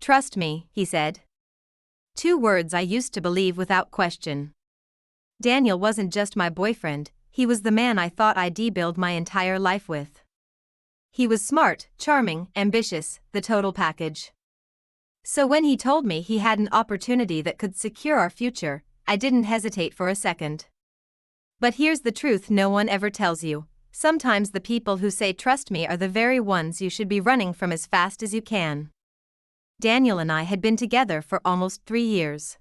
Trust me, he said. 2 words I used to believe without question. Daniel wasn't just my boyfriend, he was the man I thought I'd build my entire life with. He was smart, charming, ambitious, the total package. So when he told me he had an opportunity that could secure our future, I didn't hesitate for a second. But here's the truth no one ever tells you. Sometimes the people who say trust me are the very ones you should be running from as fast as you can. Daniel and I had been together for almost 3 years.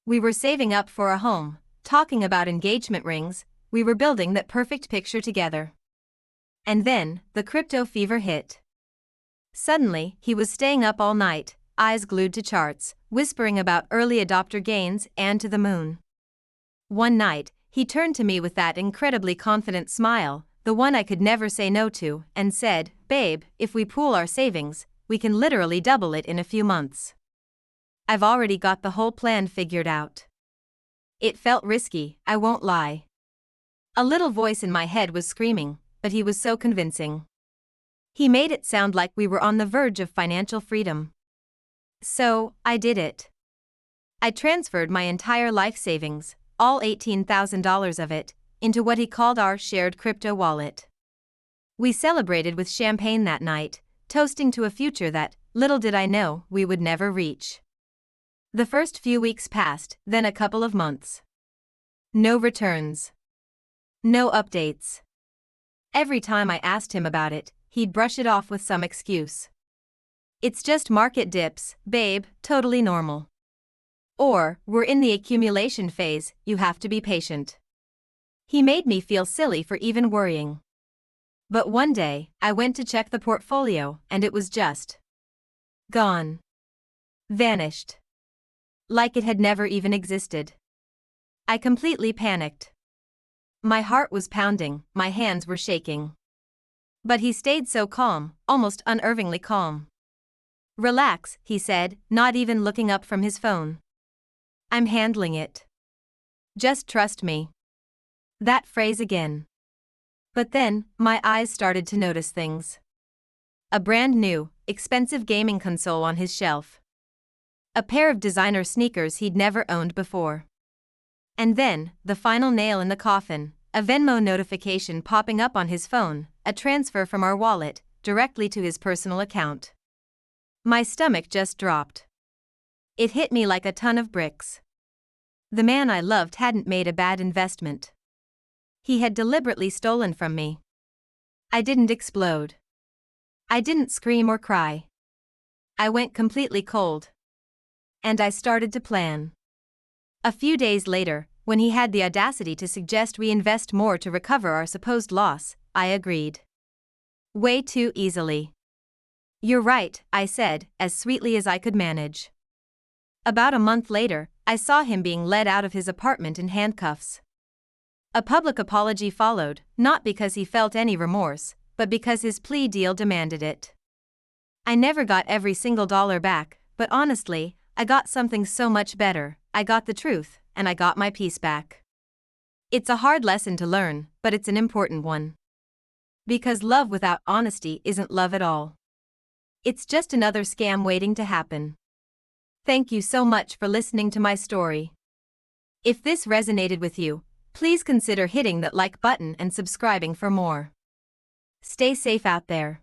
We were saving up for a home, talking about engagement rings, we were building that perfect picture together. And then, the crypto fever hit. Suddenly, he was staying up all night, eyes glued to charts, whispering about early adopter gains and to the moon. One night, he turned to me with that incredibly confident smile, the one I could never say no to, and said, "Babe, if we pool our savings, we can literally double it in a few months. I've already got the whole plan figured out." It felt risky, I won't lie. A little voice in my head was screaming, but he was so convincing. He made it sound like we were on the verge of financial freedom. So, I did it. I transferred my entire life savings, all $18,000 of it, into what he called our shared crypto wallet. We celebrated with champagne that night, toasting to a future that, little did I know, we would never reach. The first few weeks passed, then a couple of months. No returns. No updates. Every time I asked him about it, he'd brush it off with some excuse. "It's just market dips, babe, totally normal." Or, "We're in the accumulation phase, you have to be patient." He made me feel silly for even worrying. But one day, I went to check the portfolio, and it was just gone. Vanished. Like it had never even existed. I completely panicked. My heart was pounding, my hands were shaking. But he stayed so calm, almost unnervingly calm. "Relax," he said, not even looking up from his phone. "I'm handling it. Just trust me." That phrase again. But then, my eyes started to notice things. A brand new, expensive gaming console on his shelf. A pair of designer sneakers he'd never owned before. And then, the final nail in the coffin, a Venmo notification popping up on his phone, a transfer from our wallet, directly to his personal account. My stomach just dropped. It hit me like a ton of bricks. The man I loved hadn't made a bad investment. He had deliberately stolen from me. I didn't explode. I didn't scream or cry. I went completely cold. And I started to plan. A few days later, when he had the audacity to suggest we invest more to recover our supposed loss, I agreed. Way too easily. "You're right," I said, as sweetly as I could manage. About a month later, I saw him being led out of his apartment in handcuffs. A public apology followed, not because he felt any remorse, but because his plea deal demanded it. I never got every single dollar back, but honestly, I got something so much better. I got the truth, and I got my peace back. It's a hard lesson to learn, but it's an important one. Because love without honesty isn't love at all. It's just another scam waiting to happen. Thank you so much for listening to my story. If this resonated with you, please consider hitting that like button and subscribing for more. Stay safe out there.